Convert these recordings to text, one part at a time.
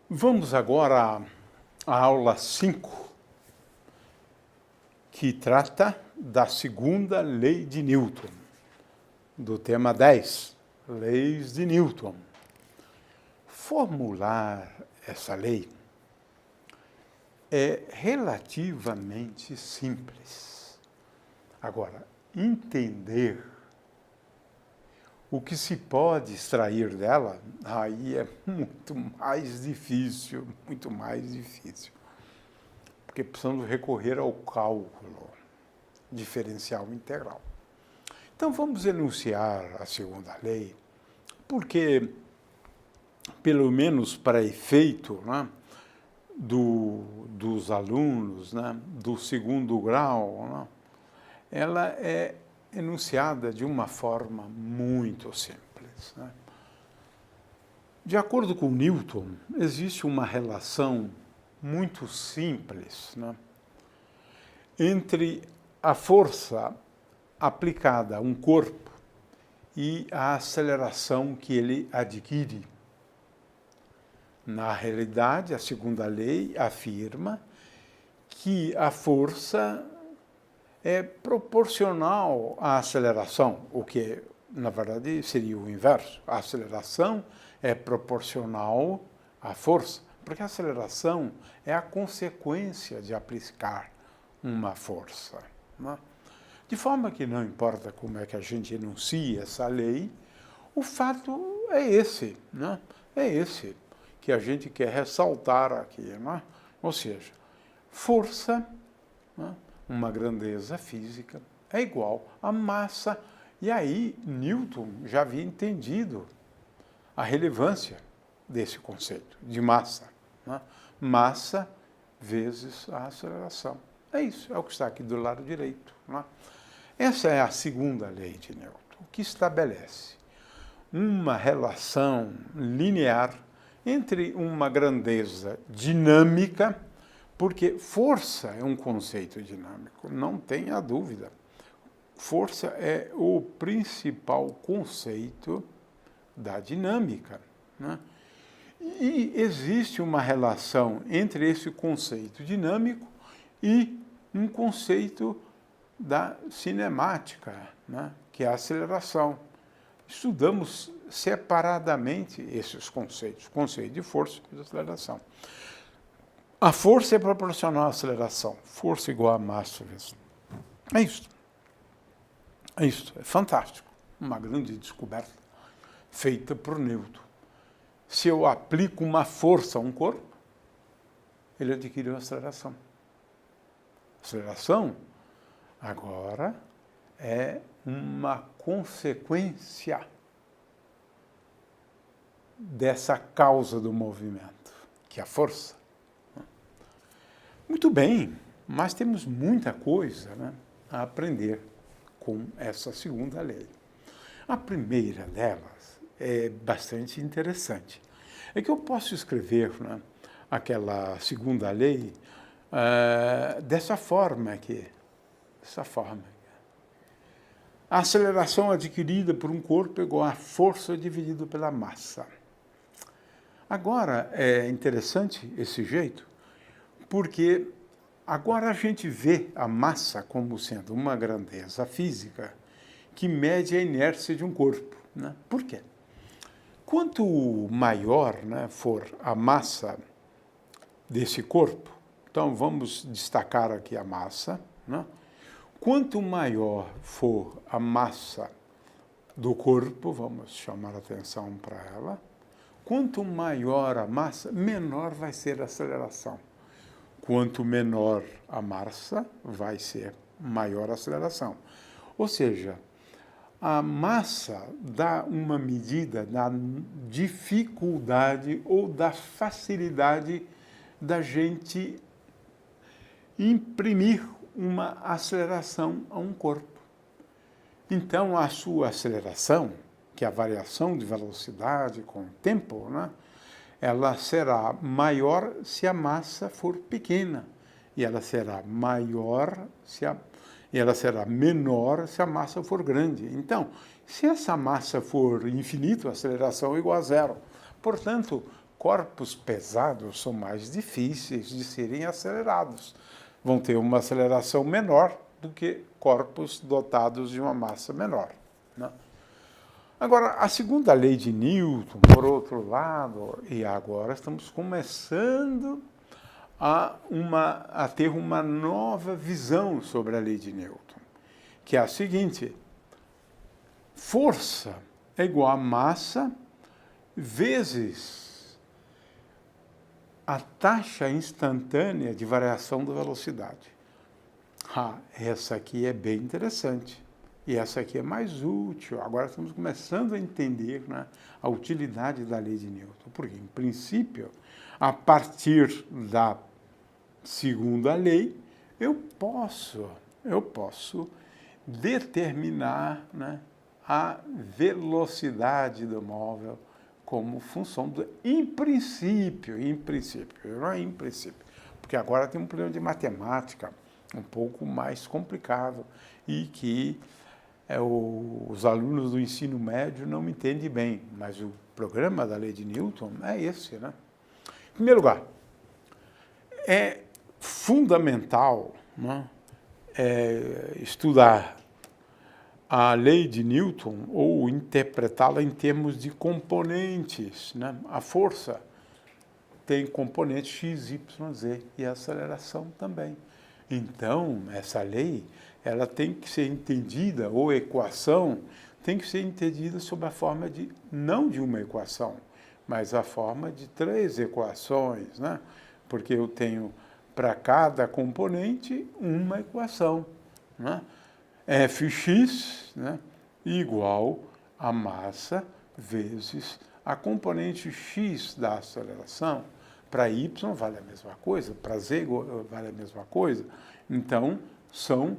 Vamos agora à aula 5, que trata da segunda lei de Newton, do tema 10, leis de Newton. Formular essa lei é relativamente simples. Agora, entender o que se pode extrair dela, aí é muito mais difícil, porque precisamos recorrer ao cálculo diferencial integral. Então, vamos enunciar a segunda lei, porque, pelo menos para efeito, né, dos alunos, né, do segundo grau, né, ela é enunciada de uma forma muito simples, né? De acordo com Newton, existe uma relação muito simples, né, entre a força aplicada a um corpo e a aceleração que ele adquire. Na realidade, a segunda lei afirma que a força é proporcional à aceleração, o que, na verdade, seria o inverso. A aceleração é proporcional à força, porque a aceleração é a consequência de aplicar uma força, né? De forma que não importa como é que a gente enuncia essa lei, o fato é esse, né? É esse que a gente quer ressaltar aqui, né? Ou seja, força, né, uma grandeza física, é igual a massa. E aí Newton já havia entendido a relevância desse conceito de massa, né? Massa vezes a aceleração. É isso, é o que está aqui do lado direito, né? Essa é a segunda lei de Newton, que estabelece uma relação linear entre uma grandeza dinâmica, porque força é um conceito dinâmico, não tenha dúvida. Força é o principal conceito da dinâmica, né? E existe uma relação entre esse conceito dinâmico e um conceito da cinemática, né, que é a aceleração. Estudamos separadamente esses conceitos, conceito de força e de aceleração. A força é proporcional à aceleração, força igual a massa vezes. É isso. É isso, é fantástico. Uma grande descoberta feita por Newton. Se eu aplico uma força a um corpo, ele adquiriu aceleração. Aceleração, agora, é uma consequência dessa causa do movimento, que é a força. Muito bem, mas temos muita coisa, né, a aprender com essa segunda lei. A primeira delas é bastante interessante. É que eu posso escrever, né, aquela segunda lei dessa forma aqui. Dessa forma. A aceleração adquirida por um corpo é igual à força dividida pela massa. Agora, é interessante esse jeito, porque agora a gente vê a massa como sendo uma grandeza física que mede a inércia de um corpo, né? Por quê? Quanto maior, né, for a massa desse corpo, então vamos destacar aqui a massa, né? Quanto maior for a massa do corpo, vamos chamar a atenção para ela, quanto maior a massa, menor vai ser a aceleração. Quanto menor a massa, vai ser maior a aceleração. Ou seja, a massa dá uma medida da dificuldade ou da facilidade da gente imprimir uma aceleração a um corpo. Então, a sua aceleração, que a variação de velocidade com o tempo, né, ela será maior se a massa for pequena, e ela será menor se a massa for grande. Então, se essa massa for infinita, a aceleração é igual a zero. Portanto, corpos pesados são mais difíceis de serem acelerados. Vão ter uma aceleração menor do que corpos dotados de uma massa menor, né? Agora, a segunda lei de Newton, por outro lado, e agora estamos começando a ter uma nova visão sobre a lei de Newton, que é a seguinte: força é igual a massa vezes a taxa instantânea de variação da velocidade. Essa aqui é bem interessante. E essa aqui é mais útil. Agora estamos começando a entender, né, a utilidade da lei de Newton. Porque, em princípio, a partir da segunda lei, eu posso determinar, né, a velocidade do móvel como função do... Em princípio, não é em princípio. Porque agora tem um problema de matemática um pouco mais complicado e que os alunos do ensino médio não me entendem bem, mas o programa da lei de Newton é esse, né? Em primeiro lugar, é fundamental, né, estudar a lei de Newton ou interpretá-la em termos de componentes, né? A força tem componentes x, y, z e a aceleração também. Então, essa lei, ela tem que ser entendida, ou equação, tem que ser entendida sob a forma de, não de uma equação, mas a forma de 3 equações, né? Porque eu tenho para cada componente uma equação, né? Fx, né, igual a massa vezes a componente x da aceleração. Para y vale a mesma coisa, para z vale a mesma coisa. Então, são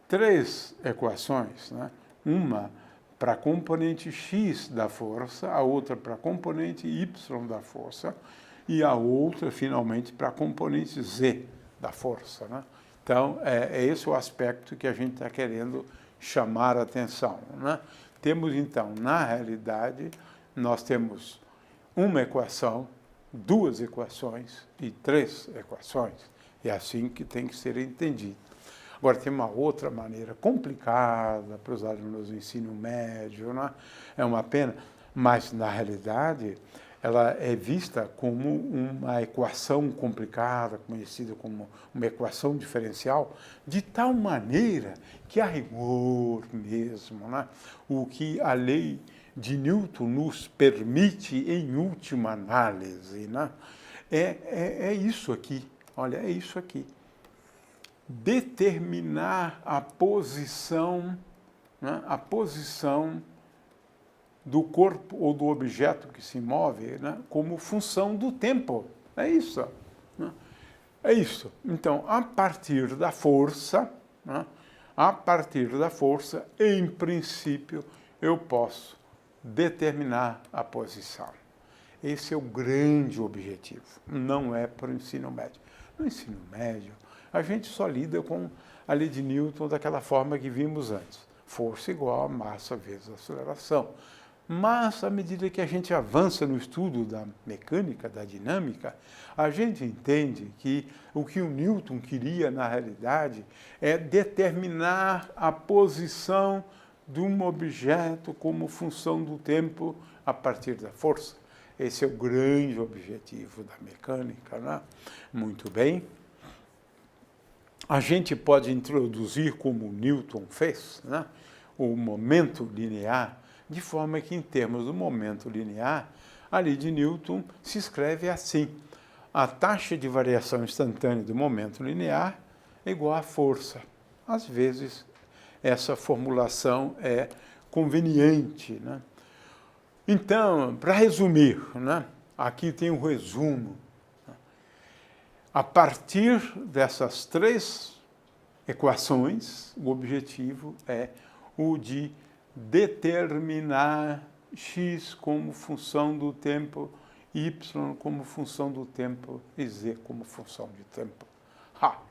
3 equações, né? Uma para a componente x da força, a outra para a componente y da força e a outra, finalmente, para a componente z da força, né? Então, é esse o aspecto que a gente está querendo chamar a atenção, né? Temos, então, na realidade, nós temos uma equação, 2 equações e 3 equações. É assim que tem que ser entendido. Agora, tem uma outra maneira complicada para os alunos do ensino médio, né? É uma pena, mas, na realidade, ela é vista como uma equação complicada, conhecida como uma equação diferencial, de tal maneira que, a rigor mesmo, né, o que a lei de Newton nos permite, em última análise, né, é isso aqui. Olha, é isso aqui. Determinar a posição, né, do corpo ou do objeto que se move, né, como função do tempo. É isso, né? É isso. Então, a partir da força, né, em princípio, eu posso determinar a posição. Esse é o grande objetivo, não é para o ensino médio. No ensino médio, a gente só lida com a lei de Newton daquela forma que vimos antes. Força igual a massa vezes aceleração. Mas, à medida que a gente avança no estudo da mecânica, da dinâmica, a gente entende que o que o Newton queria, na realidade, é determinar a posição de um objeto como função do tempo a partir da força. Esse é o grande objetivo da mecânica, né? Muito bem. A gente pode introduzir, como Newton fez, né, o momento linear, de forma que, em termos do momento linear, a lei de Newton se escreve assim: a taxa de variação instantânea do momento linear é igual à força. Às vezes, essa formulação é conveniente, né? Então, para resumir, né, aqui tem um resumo. A partir dessas 3 equações, o objetivo é o de determinar x como função do tempo, y como função do tempo e z como função de tempo.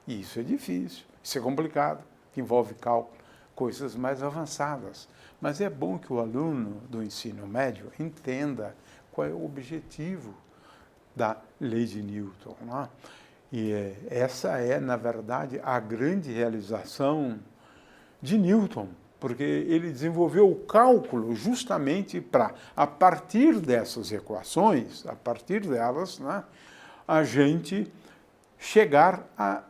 Isso é difícil, isso é complicado, envolve cálculo, coisas mais avançadas. Mas é bom que o aluno do ensino médio entenda qual é o objetivo da lei de Newton, né? E essa é, na verdade, a grande realização de Newton, porque ele desenvolveu o cálculo justamente para, a partir dessas equações, a partir delas, né, a gente chegar à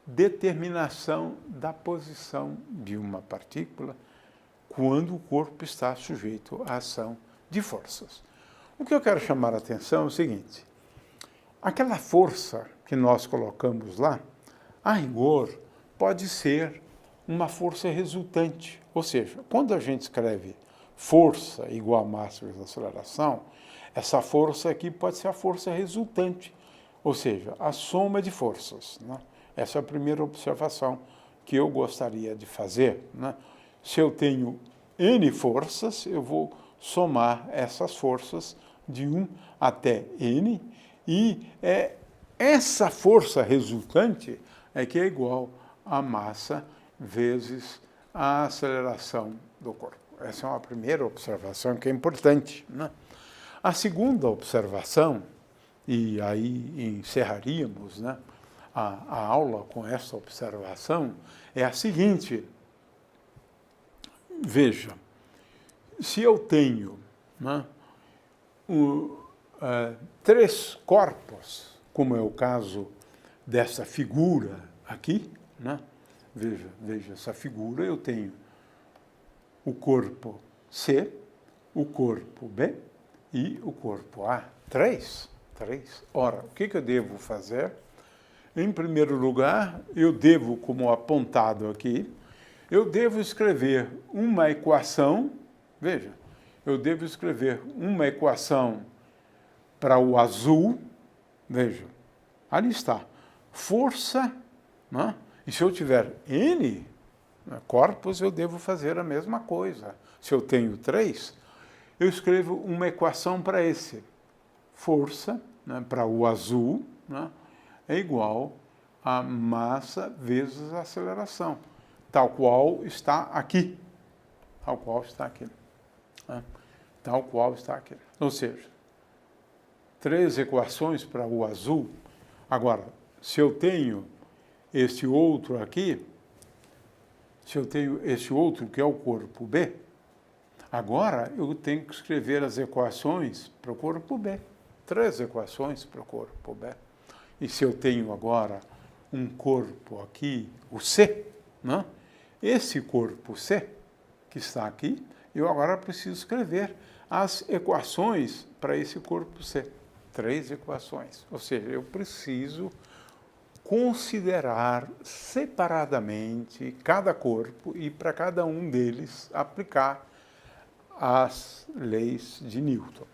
determinação da posição de uma partícula quando o corpo está sujeito à ação de forças. O que eu quero chamar a atenção é o seguinte: aquela força que nós colocamos lá, a rigor, pode ser uma força resultante. Ou seja, quando a gente escreve força igual a massa vezes aceleração, essa força aqui pode ser a força resultante, ou seja, a soma de forças, né? Essa é a primeira observação que eu gostaria de fazer, né? Se eu tenho N forças, eu vou somar essas forças de 1 até N, e essa força resultante é que é igual a massa vezes a aceleração do corpo. Essa é uma primeira observação que é importante, né? A segunda observação, e aí encerraríamos, né, a aula com essa observação, é a seguinte: veja, se eu tenho, né, três corpos, como é o caso dessa figura aqui, né? Veja essa figura, eu tenho o corpo C, o corpo B e o corpo A. Três. Ora, o que eu devo fazer? Em primeiro lugar, eu devo, como apontado aqui, eu devo escrever uma equação, veja, eu devo escrever uma equação para o azul, veja, ali está, força, né? E se eu tiver N corpos, eu devo fazer a mesma coisa. Se eu tenho 3, eu escrevo uma equação para esse. Força, né, para o azul, né, é igual a massa vezes a aceleração, tal qual está aqui. Tal qual está aqui. Né? Tal qual está aqui. Ou seja, 3 equações para o azul. Agora, se eu tenho esse outro aqui, se eu tenho esse outro que é o corpo B, agora eu tenho que escrever as equações para o corpo B. 3 equações para o corpo B. E se eu tenho agora um corpo aqui, o C, né? Esse corpo C, que está aqui, eu agora preciso escrever as equações para esse corpo C. 3 equações. Ou seja, eu preciso considerar separadamente cada corpo e para cada um deles aplicar as leis de Newton.